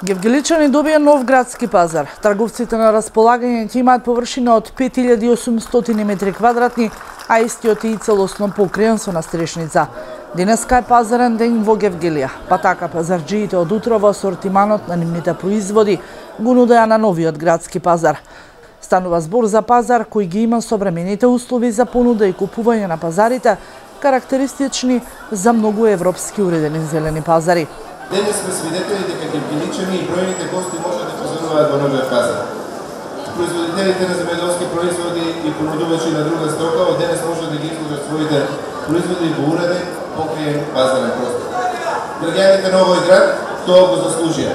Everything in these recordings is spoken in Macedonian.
Гевгеличани добија нов градски пазар. Трговците на располагање ќе имаат површина од 5800 метри квадратни, а истиот е и целосно покриен со настрешница. Денеска е пазарен ден во Гевгелија, па така пазарџиите од утро во асортиманот на нивните производи го нудеа на новиот градски пазар. Станува збор за пазар кој ги има современите услови за понуда и купување на пазарите, карактеристични за многу европски уредени зелени пазари. Денес сме свидетели дека гевгеличани и бројните гости можат да пазаруваат во новиот пазар. Производителите на земјоделски производи и понудувачи на друга стока од денес можат да ги изложат своите производи во уреден, покриен пазарен простор. Граѓаните на овој град тоа го заслужија.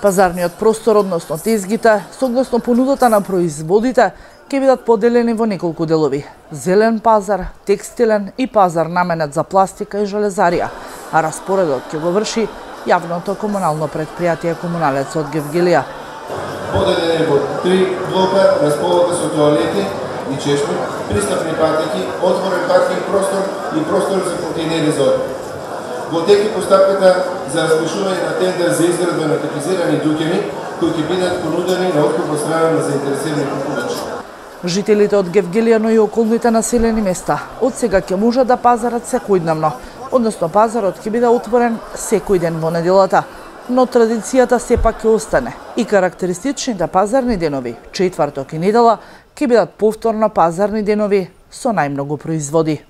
Пазарниот простор, односно тезгите, согласно понудата на производите, ќе бидат поделени во неколку делови. Зелен пазар, текстилен и пазар наменет за пластика и железарија, а распоредот ќе го врши јавното комунално предпријатие Комуналец од Гевгелија. Поделен е во 3 блока, располага со тоалети и чешми, пристапни патеки, отворен паркинг простор и простор за контейнери за отпад. Во тек е постапката за распишување на тендер за изградба на типизирани дуќани кои ќе бидат понудени на откуп од страна на заинтересирани купувачи. Жителите од Гевгелија, но и околните населени места од сега ќе можат да пазарат секојдневно, односно пазарот ќе биде отворен секој ден во неделата, но традицијата сепак ќе остане и карактеристичните пазарни денови, четврток и недела, ќе бидат повторно пазарни денови со најмногу производи.